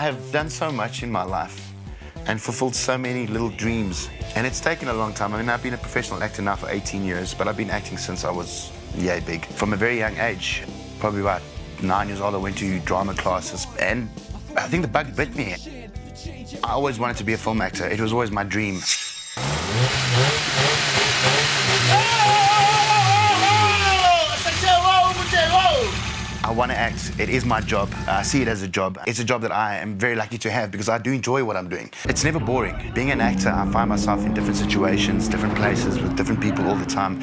have done so much in my life and fulfilled so many little dreams. And it's taken a long time. I mean, I've been a professional actor now for 18 years, but I've been acting since I was yay big. From a very young age, probably about 9 years old, I went to drama classes, and I think the bug bit me. I always wanted to be a film actor. It was always my dream. I want to act. It is my job. I see it as a job. It's a job that I am very lucky to have because I do enjoy what I'm doing. It's never boring. Being an actor, I find myself in different situations, different places, with different people all the time.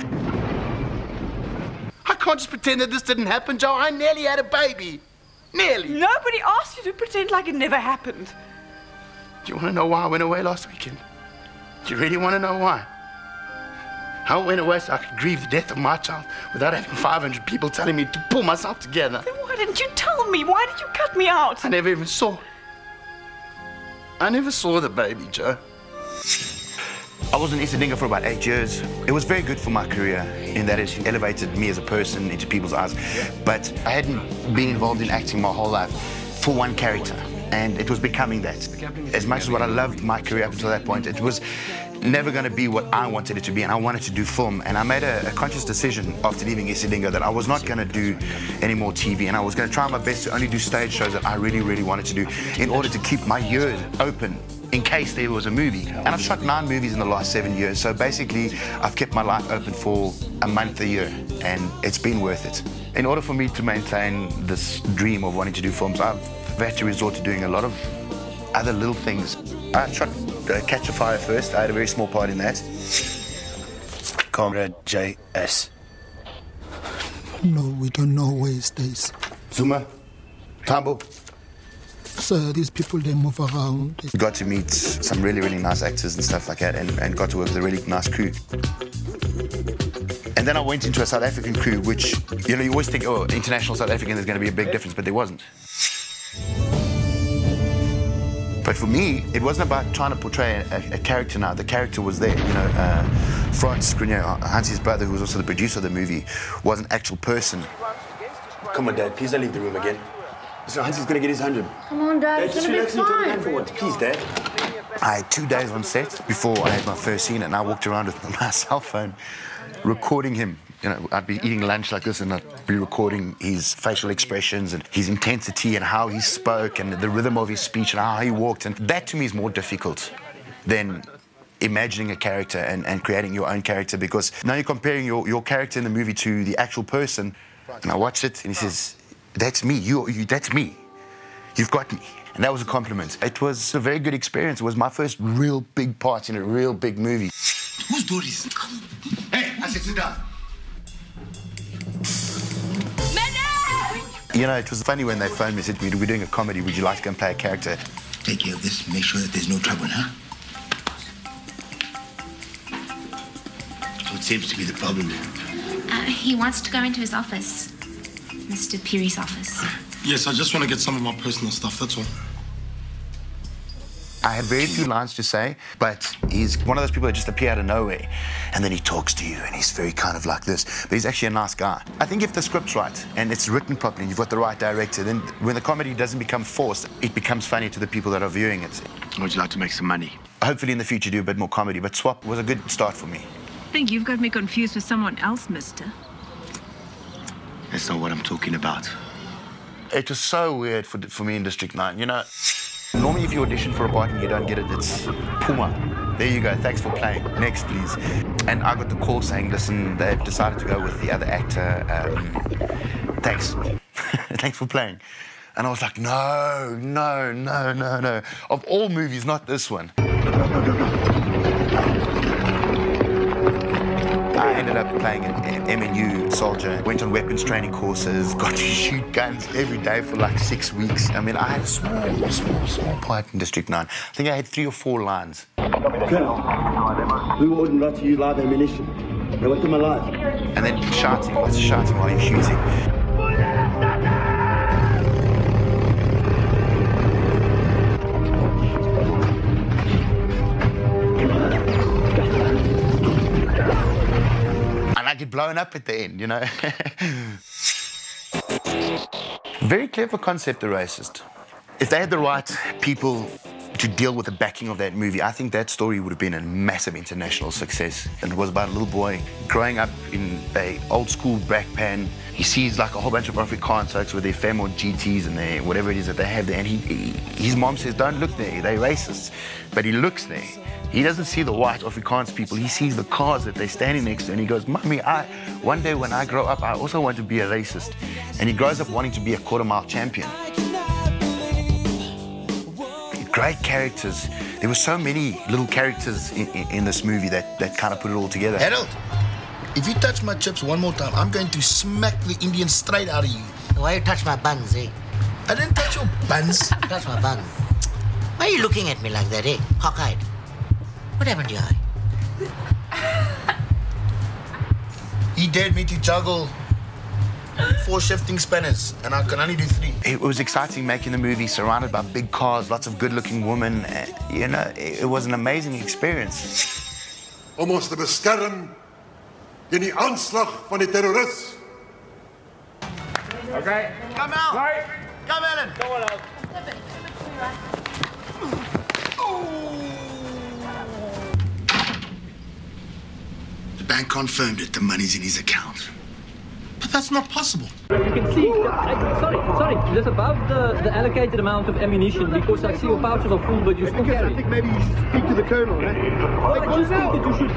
I can't just pretend that this didn't happen, Joe. I nearly had a baby. Nearly. Nobody asked you to pretend like it never happened. Do you want to know why I went away last weekend? Do you really want to know why? I went away so I could grieve the death of my child without having 500 people telling me to pull myself together. Then why didn't you tell me? Why did you cut me out? I never even saw. I never saw the baby, Joe. I was in Isidingo for about 8 years. It was very good for my career in that it elevated me as a person into people's eyes. But I hadn't been involved in acting my whole life for one character, and it was becoming that. As much as what I loved my career up until that point, it was never going to be what I wanted it to be, and I wanted to do film. And I made a conscious decision after leaving Isidingo that I was not going to do any more TV, and I was going to try my best to only do stage shows that I really, really wanted to do in order to keep my ears open in case there was a movie. And I've shot 9 movies in the last 7 years, so basically I've kept my life open for a month a year, and it's been worth it. In order for me to maintain this dream of wanting to do films, I've had to resort to doing a lot of other little things. I shot Catch a Fire first. I had a very small part in that. Comrade J.S. No, we don't know where he stays. Zuma, Tambo. So these people, they move around. Got to meet some really, really nice actors and stuff like that, and got to work with a really nice crew. And then I went into a South African crew, which, you know, you always think, oh, international South African, there's going to be a big difference, but there wasn't. But for me, it wasn't about trying to portray a character now. The character was there, you know. Franz Grenier, Hansie's brother, who was also the producer of the movie, was an actual person. Come on, Dad, please don't leave the room again. Listen, Hansie's gonna get his 100. Come on, Dad, it's gonna be fine. For what? Please, Dad. I had 2 days on set before I had my first scene, and I walked around with my cell phone, recording him. You know, I'd be eating lunch like this, and I'd be recording his facial expressions and his intensity and how he spoke and the rhythm of his speech and how he walked. And that, to me, is more difficult than imagining a character and creating your own character, because now you're comparing your character in the movie to the actual person. And I watched it, and he says, that's me, that's me. You've got me. And that was a compliment. It was a very good experience. It was my first real big part in a real big movie. Whose door is it? Hey, I said sit down. You know, it was funny when they phoned me and said to me, we're doing a comedy, would you like to go and play a character? Take care of this, make sure that there's no trouble, huh? What seems to be the problem? He wants to go into his office. Mr. Peary's office. Yes, I just want to get some of my personal stuff, that's all. I had very few lines to say, but he's one of those people that just appear out of nowhere. And then he talks to you, and he's very kind of like this. But he's actually a nice guy. I think if the script's right, and it's written properly, and you've got the right director, then when the comedy doesn't become forced, it becomes funny to the people that are viewing it. Would you like to make some money? Hopefully in the future do a bit more comedy, but Swop was a good start for me. I think you've got me confused with someone else, mister. That's not what I'm talking about. It was so weird for me in District 9, you know. Normally, if you audition for a part and you don't get it, it's Puma. There you go, thanks for playing. Next, please. And I got the call saying, listen, they've decided to go with the other actor. Thanks. Thanks for playing. And I was like, no, no, no, no, no. Of all movies, not this one. I ended up playing an MNU soldier, went on weapons training courses, got to shoot guns every day for like 6 weeks. I mean, I had a small part in District 9. I think I had 3 or 4 lines. Colonel, who ordered not to use live ammunition? They want them alive. And then shouting while you're shooting. I get blown up at the end, you know. Very clever concept, the Race-ist. If they had the right people to deal with the backing of that movie, I think that story would have been a massive international success. And it was about a little boy growing up in a old school black pan. He sees like a whole bunch of Afrikaans folks with their fam or GTs and their whatever it is that they have there. And his mom says, don't look there, they're racists. But he looks there. He doesn't see the white Afrikaans people. He sees the cars that they're standing next to, and he goes, Mommy, one day when I grow up, I also want to be a racist. And he grows up wanting to be a quarter-mile champion. Great characters. There were so many little characters in this movie that kind of put it all together. Harold, if you touch my chips one more time, I'm going to smack the Indian straight out of you. Why you touch my buns, eh? I didn't touch your buns. Touch my buns. Why are you looking at me like that, eh? Cockeyed. What happened to your eye? He dared me to juggle 4 shifting spinners, and I can only do 3. It was exciting making the movie, surrounded by big cars, lots of good-looking women. You know, it was an amazing experience. Om ons te beskerm teen die aanslag van die terrorist. Okay. Come out. Right. Come in. Come on out. The bank confirmed it. The money's in his account. But that's not possible. You can see, sorry, just above the allocated amount of ammunition, because I see your pouches are full, but you still carry. I think maybe you should speak to the colonel, eh? I just think that you should.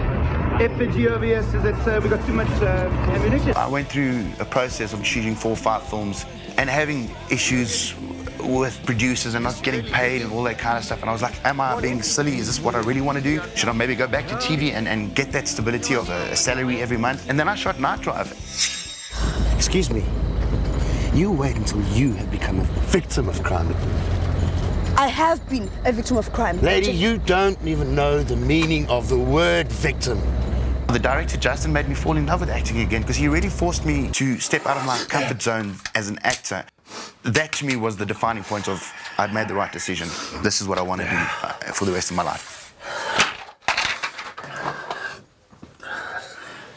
FPG over here says that we got too much ammunition. I went through a process of shooting 4 or 5 films and having issues with producers and not getting paid and all that kind of stuff. And I was like, am I being silly? Is this what I really want to do? Should I maybe go back to TV and get that stability of a salary every month? And then I shot Night Drive. Excuse me. You wait until you have become a victim of crime. I have been a victim of crime. Lady, you don't even know the meaning of the word victim. The director, Justin, made me fall in love with acting again because he really forced me to step out of my comfort zone as an actor. That, to me, was the defining point of I'd made the right decision. This is what I want to do for the rest of my life.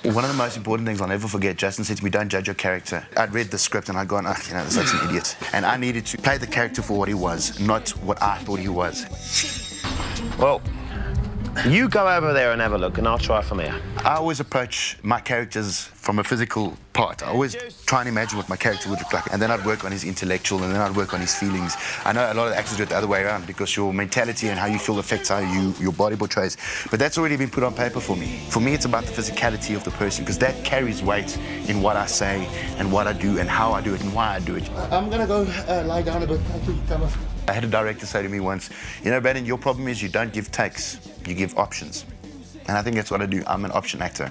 One of the most important things I'll never forget, Justin said to me, don't judge your character. I'd read the script and I'd gone, you know, this is an idiot. And I needed to play the character for what he was, not what I thought he was. Well, you go over there and have a look, and I'll try from here. I always approach my characters from a physical part. I always try and imagine what my character would look like, and then I'd work on his intellectual, and then I'd work on his feelings. I know a lot of actors do it the other way around because your mentality and how you feel affects how your body portrays. But that's already been put on paper for me. For me, it's about the physicality of the person because that carries weight in what I say and what I do and how I do it and why I do it. I'm going to go lie down a bit. Thank you, Thomas. I had a director say to me once, you know, Brandon, your problem is you don't give takes, you give options. And I think that's what I do. I'm an option actor.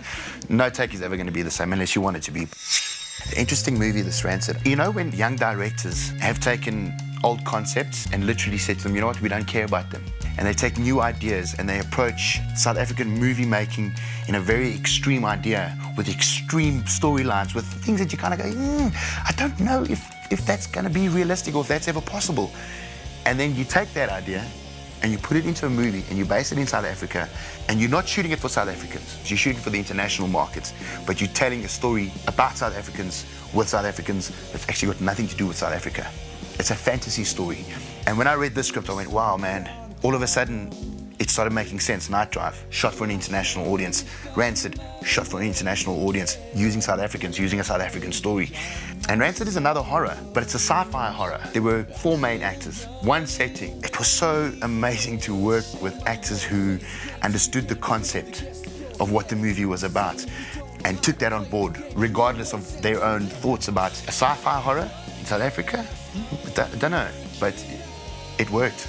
No take is ever going to be the same unless you want it to be. Interesting movie, this Rancid. You know when young directors have taken old concepts and literally said to them, you know what, we don't care about them. And they take new ideas and they approach South African movie making in a very extreme idea with extreme storylines, with things that you kind of go, I don't know if that's going to be realistic or if that's ever possible. And then you take that idea and you put it into a movie and you base it in South Africa and you're not shooting it for South Africans, you're shooting for the international markets, but you're telling a story about South Africans with South Africans that's actually got nothing to do with South Africa. It's a fantasy story. And when I read this script, I went, wow, man. All of a sudden, it started making sense. Night Drive, shot for an international audience. Rancid, shot for an international audience, using South Africans, using a South African story. And Rancid is another horror, but it's a sci-fi horror. There were 4 main actors, 1 setting. It was so amazing to work with actors who understood the concept of what the movie was about and took that on board, regardless of their own thoughts about a sci-fi horror in South Africa. I don't know, but it worked.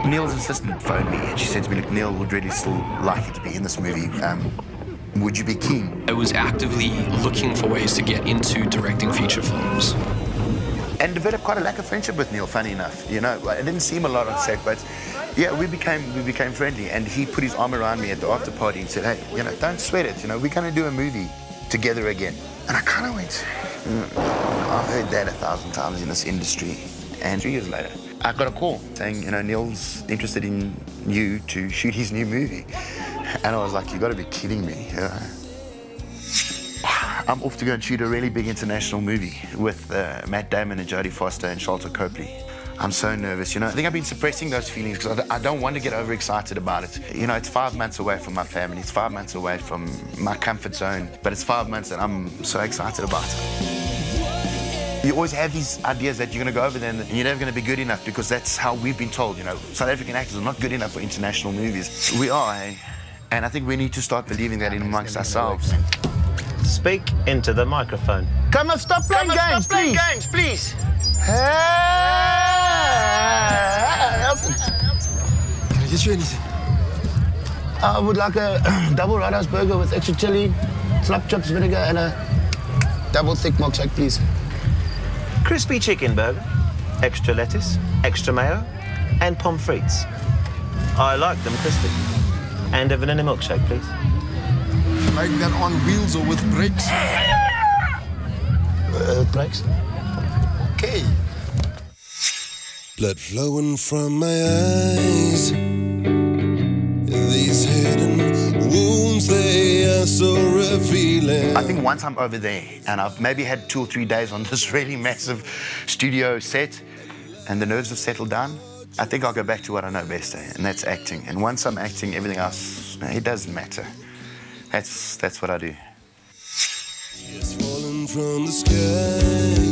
Neill's assistant phoned me and she said to me, look, Neill would really still like you to be in this movie. Would you be keen? I was actively looking for ways to get into directing feature films. And developed quite a lack of friendship with Neill, funny enough. You know, I didn't see him a lot on set, but yeah, we became friendly. And he put his arm around me at the after party and said, hey, you know, don't sweat it. You know, we're going to do a movie together again. And I kind of went, I've heard that 1,000 times in this industry. And 3 years later, I got a call saying, you know, Neill's interested in you to shoot his new movie. And I was like, you got to be kidding me. I'm off to go and shoot a really big international movie with Matt Damon and Jodie Foster and Sholto Copley. I'm so nervous, you know. I think I've been suppressing those feelings because I don't want to get overexcited about it. You know, it's 5 months away from my family. It's 5 months away from my comfort zone. But it's 5 months that I'm so excited about. You always have these ideas that you're going to go over there and you're never going to be good enough because that's how we've been told, you know. South African actors are not good enough for international movies. We are, eh? And I think we need to start believing that in amongst ourselves. Speak into the microphone. Come on, stop playing games, please. Can I get you anything? I would like a double Roadhouse burger with extra chili, slap chops, vinegar, and a double thick milkshake, please. Crispy chicken burger, extra lettuce, extra mayo, and pommes frites. I like them crispy. And a vanilla milkshake, please. Like that on wheels or with brakes? Brakes. Okay. Blood flowing from my eyes. These hidden wounds, they are so revealing. I think once I'm over there and I've maybe had 2 or 3 days on this really massive studio set and the nerves have settled down, I think I'll go back to what I know best, and that's acting. And once I'm acting, everything else, it doesn't matter. That's what I do. Tears falling from the sky.